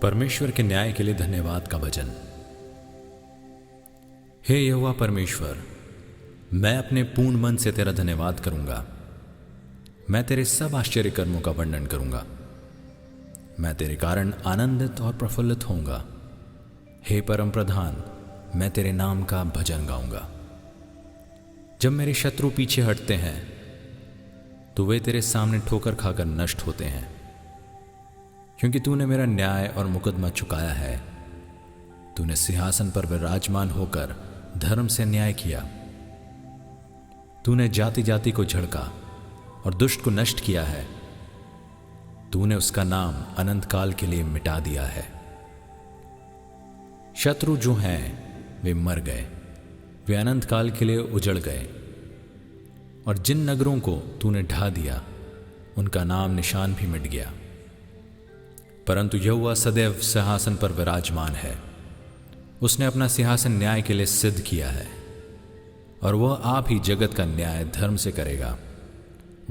परमेश्वर के न्याय के लिए धन्यवाद का भजन। हे यहोवा परमेश्वर, मैं अपने पूर्ण मन से तेरा धन्यवाद करूंगा। मैं तेरे सब आश्चर्य कर्मों का वर्णन करूंगा। मैं तेरे कारण आनंदित और प्रफुल्लित होऊंगा। हे परम प्रधान, मैं तेरे नाम का भजन गाऊंगा। जब मेरे शत्रु पीछे हटते हैं तो वे तेरे सामने ठोकर खाकर नष्ट होते हैं, क्योंकि तूने मेरा न्याय और मुकदमा चुकाया है। तूने सिंहासन पर विराजमान होकर धर्म से न्याय किया। तूने जाति जाति को झड़का और दुष्ट को नष्ट किया है। तूने उसका नाम अनंत काल के लिए मिटा दिया है। शत्रु जो हैं वे मर गए, वे अनंत काल के लिए उजड़ गए। और जिन नगरों को तूने ढा दिया उनका नाम निशान भी मिट गया। परंतु यहोवा सदैव सिंहासन पर विराजमान है। उसने अपना सिंहासन न्याय के लिए सिद्ध किया है, और वह आप ही जगत का न्याय धर्म से करेगा।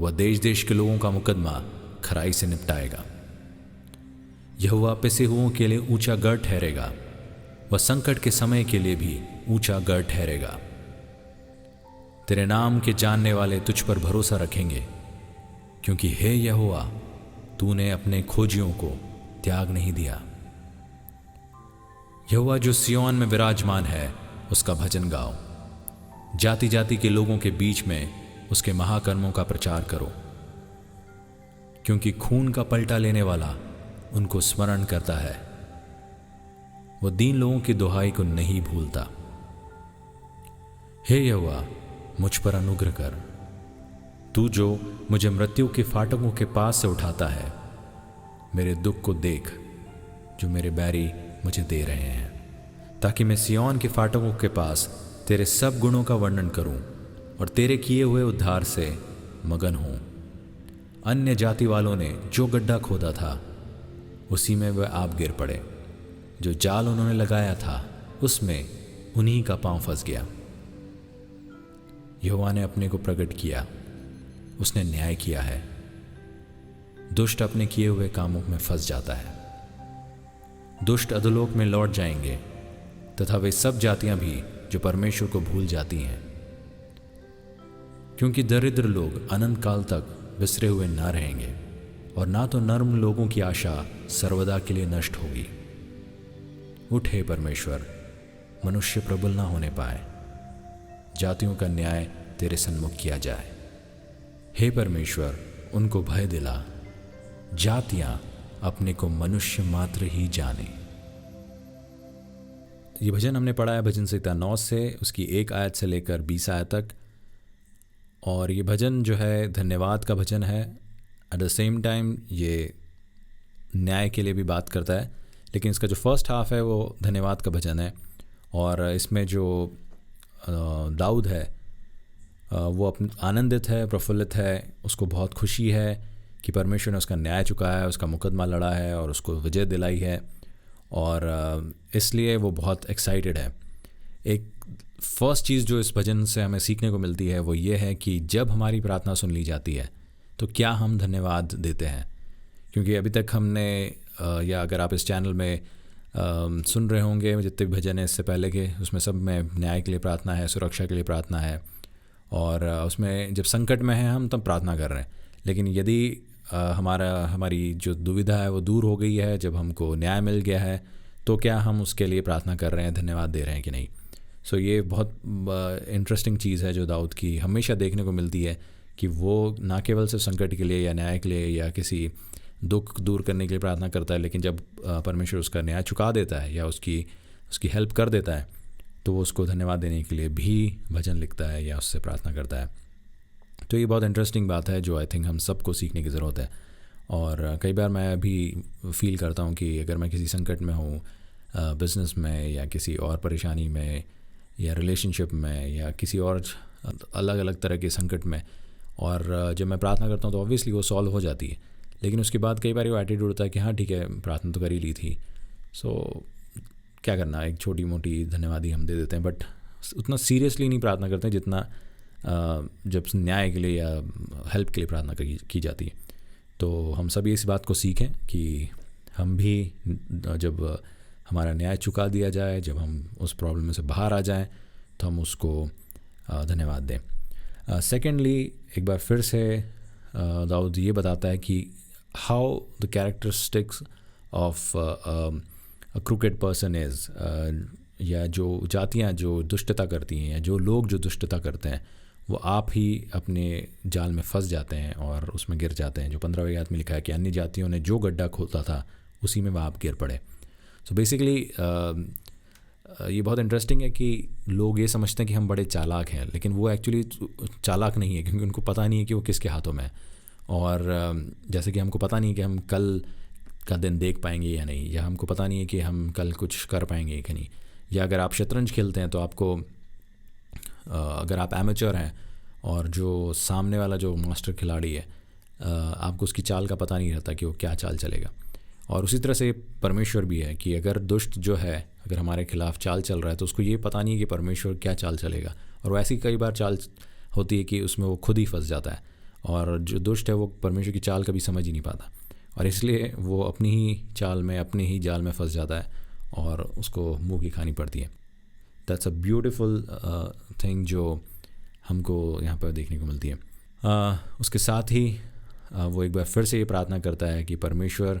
वह देश देश के लोगों का मुकदमा खराई से निपटाएगा। यहोवा पिसे हुओं के लिए ऊंचा गढ़ ठहरेगा। वह संकट के समय के लिए भी ऊंचा गढ़ ठहरेगा। तेरे नाम के जानने वाले तुझ पर भरोसा रखेंगे, क्योंकि हे यहोवा, तूने अपने खोजियों को त्याग नहीं दिया। यहोवा जो सिय्योन में विराजमान है, उसका भजन गाओ। जाति जाति के लोगों के बीच में उसके महाकर्मों का प्रचार करो, क्योंकि खून का पलटा लेने वाला उनको स्मरण करता है। वो दीन लोगों की दुहाई को नहीं भूलता। हे यहोवा, मुझ पर अनुग्रह कर। तू जो मुझे मृत्यु के फाटकों के पास से उठाता है, मेरे दुख को देख जो मेरे बैरी मुझे दे रहे हैं, ताकि मैं सिय्योन के फाटकों के पास तेरे सब गुणों का वर्णन करूं और तेरे किए हुए उद्धार से मगन हूं। अन्य जाति वालों ने जो गड्ढा खोदा था, उसी में वे आप गिर पड़े। जो जाल उन्होंने लगाया था, उसमें उन्हीं का पांव फंस गया। यहोवा ने अपने को प्रकट किया, उसने न्याय किया है। दुष्ट अपने किए हुए कामों में फंस जाता है। दुष्ट अधोलोक में लौट जाएंगे, तथा वे सब जातियां भी जो परमेश्वर को भूल जाती हैं, क्योंकि दरिद्र लोग अनंत काल तक बिसरे हुए ना रहेंगे, और ना तो नर्म लोगों की आशा सर्वदा के लिए नष्ट होगी। उठ हे परमेश्वर, मनुष्य प्रबल ना होने पाए। जातियों का न्याय तेरे सन्मुख किया जाए। हे परमेश्वर, उनको भय दिला। जातियां अपने को मनुष्य मात्र ही जाने। ये भजन हमने पढ़ा है भजन संहिता 9 से, उसकी 1 आयत से लेकर 20 आयत तक। और ये भजन जो है धन्यवाद का भजन है। एट द सेम टाइम ये न्याय के लिए भी बात करता है, लेकिन इसका जो फर्स्ट हाफ है वो धन्यवाद का भजन है। और इसमें जो दाऊद है वो आनंदित है, प्रफुल्लित है। उसको बहुत खुशी है कि परमेश्वर ने उसका न्याय चुकाया है, उसका मुकदमा लड़ा है और उसको विजय दिलाई है, और इसलिए वो बहुत एक्साइटेड है। एक फर्स्ट चीज़ जो इस भजन से हमें सीखने को मिलती है वो ये है कि जब हमारी प्रार्थना सुन ली जाती है तो क्या हम धन्यवाद देते हैं। क्योंकि अभी तक हमने या अगर आप इस चैनल में सुन रहे होंगे जितने भी भजन हैं इससे पहले के, उसमें सब में न्याय के लिए प्रार्थना है, सुरक्षा के लिए प्रार्थना है, और उसमें जब संकट में हैं हम तब प्रार्थना कर रहे हैं। लेकिन यदि हमारी जो दुविधा है वो दूर हो गई है, जब हमको न्याय मिल गया है, तो क्या हम उसके लिए प्रार्थना कर रहे हैं, धन्यवाद दे रहे हैं कि नहीं। सो ये बहुत इंटरेस्टिंग चीज़ है जो दाऊद की हमेशा देखने को मिलती है, कि वो ना केवल सिर्फ संकट के लिए या न्याय के लिए या किसी दुख दूर करने के लिए प्रार्थना करता है, लेकिन जब परमेश्वर उसका न्याय चुका देता है या उसकी हेल्प कर देता है, तो वो उसको धन्यवाद देने के लिए भी भजन लिखता है या उससे प्रार्थना करता है। तो ये बहुत इंटरेस्टिंग बात है जो आई थिंक हम सबको सीखने की ज़रूरत है। और कई बार मैं भी फील करता हूँ कि अगर मैं किसी संकट में हूँ, बिज़नेस में या किसी और परेशानी में या रिलेशनशिप में या किसी और अलग अलग तरह के संकट में, और जब मैं प्रार्थना करता हूँ तो ऑब्वियसली वो सॉल्व हो जाती है। लेकिन उसके बाद कई बार वो एटीट्यूड होता है कि हाँ ठीक है, प्रार्थना तो कर ही ली थी, सो क्या करना, एक छोटी मोटी धन्यवाद ही हम दे देते हैं, बट उतना सीरियसली नहीं प्रार्थना करते हैं जितना जब न्याय के लिए या हेल्प के लिए प्रार्थना की जाती है। तो हम सभी इस बात को सीखें कि हम भी जब हमारा न्याय चुका दिया जाए, जब हम उस प्रॉब्लम में से बाहर आ जाएं, तो हम उसको धन्यवाद दें। सेकेंडली, एक बार फिर से दाऊद ये बताता है कि how the characteristics of a crooked person is, या जो जातियाँ जो दुष्टता करती हैं या जो लोग जो दुष्टता करते हैं, वो आप ही अपने जाल में फंस जाते हैं और उसमें गिर जाते हैं। जो 15वीं आयत में लिखा है कि अन्य जातियों ने जो गड्ढा खोदा था उसी में वह आप गिर पड़े। सो बेसिकली ये बहुत इंटरेस्टिंग है कि लोग ये समझते हैं कि हम बड़े चालाक हैं, लेकिन वो एक्चुअली चालाक नहीं है, क्योंकि उनको पता नहीं है कि वो किसके हाथों में है। और जैसे कि हमको पता नहीं है कि हम कल का दिन देख पाएंगे या नहीं, या हमको पता नहीं है कि हम कल कुछ कर पाएंगे कि नहीं। या अगर आप शतरंज खेलते हैं तो आपको अगर आप एमेचर हैं और जो सामने वाला जो मास्टर खिलाड़ी है, आपको उसकी चाल का पता नहीं रहता कि वो क्या चाल चलेगा। और उसी तरह से परमेश्वर भी है कि अगर दुष्ट जो है अगर हमारे खिलाफ चाल चल रहा है तो उसको ये पता नहीं है कि परमेश्वर क्या चाल चलेगा। और वैसी कई बार चाल होती है कि उसमें वो खुद ही फंस जाता है, और जो दुष्ट है वो परमेश्वर की चाल कभी समझ ही नहीं पाता, और इसलिए वो अपनी ही चाल में अपनी ही जाल में फंस जाता है और उसको मुँह की खानी पड़ती है। दैट्स अ ब्यूटिफुल थिंग जो हमको यहाँ पर देखने को मिलती है। उसके साथ ही वो एक बार फिर से ये प्रार्थना करता है कि परमेश्वर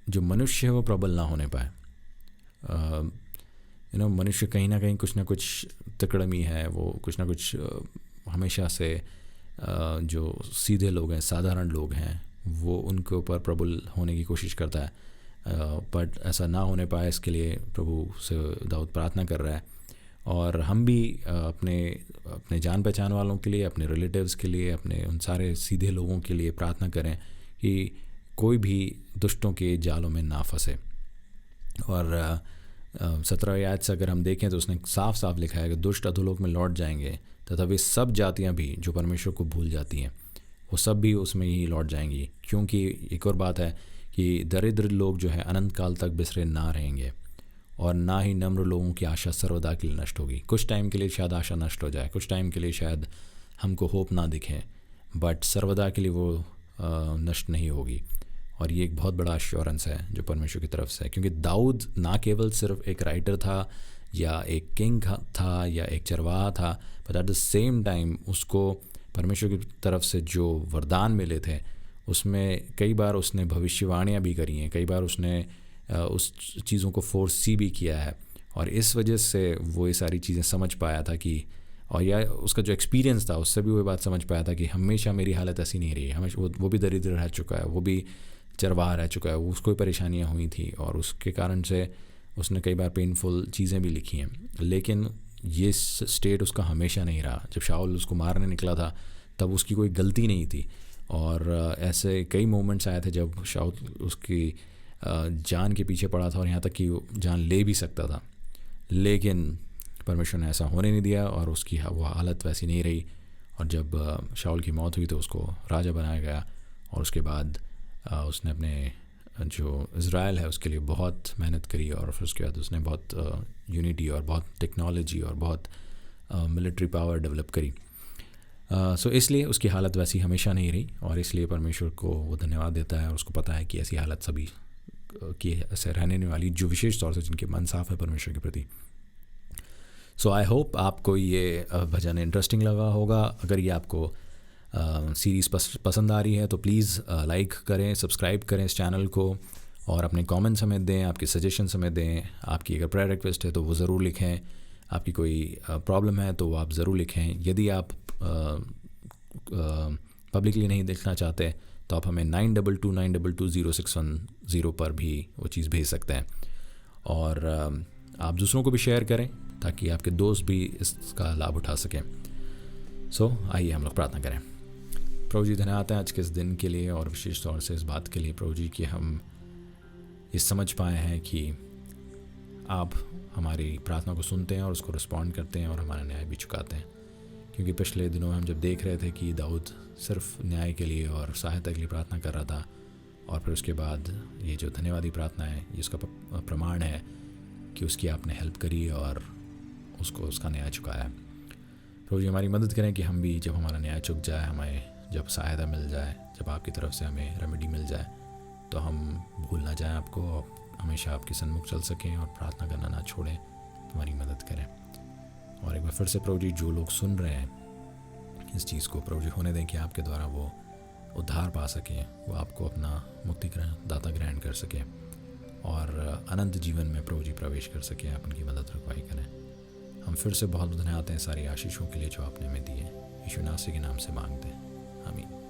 जो मनुष्य है वो प्रबल ना होने पाए। मनुष्य कहीं ना कहीं कुछ ना कुछ तिकड़मी है, वो कुछ ना कुछ हमेशा से जो सीधे लोग हैं, साधारण लोग हैं, वो उनके ऊपर प्रबल होने की कोशिश करता है, बट ऐसा ना होने पाए इसके लिए प्रभु से दाऊद प्रार्थना कर रहा है। और हम भी अपने जान पहचान वालों के लिए, अपने रिलेटिव्स के लिए, अपने उन सारे सीधे लोगों के लिए प्रार्थना करें कि कोई भी दुष्टों के जालों में ना फंसे। और 17वीं आयत से अगर हम देखें तो उसने साफ साफ लिखा है कि दुष्ट अधोलोक में लौट जाएंगे, तथा वे सब जातियां भी जो परमेश्वर को भूल जाती हैं वो सब भी उसमें ही लौट जाएंगी। क्योंकि एक और बात है कि दरिद्र लोग जो है अनंत काल तक बिसरे ना रहेंगे, और ना ही नम्र लोगों की आशा सर्वदा के लिए नष्ट होगी। कुछ टाइम के लिए शायद आशा नष्ट हो जाए, कुछ टाइम के लिए शायद हमको होप ना दिखे, बट सर्वदा के लिए वो नष्ट नहीं होगी। और ये एक बहुत बड़ा एश्योरेंस है जो परमेश्वर की तरफ से है, क्योंकि दाऊद ना केवल सिर्फ एक राइटर था या एक किंग था या एक चरवाहा था, but at the same time उसको परमेश्वर की तरफ से जो वरदान मिले थे उसमें कई बार उसने भविष्यवाणियाँ भी करी हैं, कई बार उसने उस चीज़ों को फोर्सी भी किया है, और इस वजह से वो ये सारी चीज़ें समझ पाया था कि, और या उसका जो एक्सपीरियंस था उससे भी वो बात समझ पाया था कि हमेशा मेरी हालत ऐसी नहीं रही। हमेशा वो भी दरिद्र रह चुका है, वो भी चरवाहा रह चुका है, उसको भी परेशानियाँ हुई थी, और उसके कारण से उसने कई बार पेनफुल चीज़ें भी लिखी हैं। लेकिन ये स्टेट उसका हमेशा नहीं रहा। जब शाऊल उसको मारने निकला था तब उसकी कोई गलती नहीं थी, और ऐसे कई मोमेंट्स आए थे जब शाऊल उसकी जान के पीछे पड़ा था और यहाँ तक कि जान ले भी सकता था, लेकिन परमेश्वर ने ऐसा होने नहीं दिया और उसकी वो हालत वैसी नहीं रही। और जब शाऊल की मौत हुई तो उसको राजा बनाया गया, और उसके बाद उसने अपने जो इज़राइल है उसके लिए बहुत मेहनत करी, और फिर उसके बाद उसने बहुत यूनिटी और बहुत टेक्नोलॉजी और बहुत मिलिट्री पावर डेवलप करी। सो इसलिए उसकी हालत वैसी हमेशा नहीं रही, और इसलिए परमेश्वर को वो धन्यवाद देता है, और उसको पता है कि ऐसी हालत सभी की ऐसे रहने वाली, जो विशेष तौर से जिनके मन साफ है परमेश्वर के प्रति। सो आई होप आपको ये भजन इंटरेस्टिंग लगा होगा। अगर ये आपको सीरीज़ पसंद आ रही है तो प्लीज़ लाइक करें, सब्सक्राइब करें इस चैनल को, और अपने कमेंट्स हमें दें, आपके सजेशंस हमें दें। आपकी अगर प्रेयर रिक्वेस्ट है तो वो ज़रूर लिखें, आपकी कोई प्रॉब्लम है तो वो आप ज़रूर लिखें। यदि आप पब्लिकली नहीं देखना चाहते तो आप हमें 9229220610 पर भी वो चीज़ भेज सकते हैं, और आप दूसरों को भी शेयर करें ताकि आपके दोस्त भी इसका लाभ उठा सकें। सो आइए हम लोग प्रार्थना करें। प्रभु जी, धन्यवाद है आज के इस दिन के लिए, और विशेष तौर से इस बात के लिए प्रभु जी कि हम ये समझ पाए हैं कि आप हमारी प्रार्थना को सुनते हैं और उसको रिस्पॉन्ड करते हैं और हमारा न्याय भी चुकाते हैं। क्योंकि पिछले दिनों में हम जब देख रहे थे कि दाऊद सिर्फ न्याय के लिए और सहायता के लिए प्रार्थना कर रहा था, और फिर उसके बाद ये जो धन्यवादी प्रार्थना है ये उसका प्रमाण है कि उसकी आपने हेल्प करी और उसको उसका न्याय चुकाया। प्रभु जी, हमारी मदद करें कि हम भी जब हमारा न्याय चुक जाए, हमें जब सहायता मिल जाए, जब आपकी तरफ से हमें रेमेडी मिल जाए, तो हम भूल ना जाएं आपको, और हमेशा आपके सन्मुख चल सकें और प्रार्थना करना ना छोड़ें, हमारी मदद करें। और एक बार फिर से प्रभु जी, जो लोग सुन रहे हैं इस चीज़ को, प्रभु जी होने दें कि आपके द्वारा वो उद्धार पा सकें, वो आपको अपना मुक्ति दाता ग्रहण कर सकें और अनंत जीवन में प्रभु जी प्रवेश कर सकें। आप उनकी मदद रखवाई करें। हम फिर से बहुत धन्यवाद हैं सारी आशीषों के लिए जो आपने हमें दी है। यीशु नासरी के नाम से मांगते हैं, आमीन।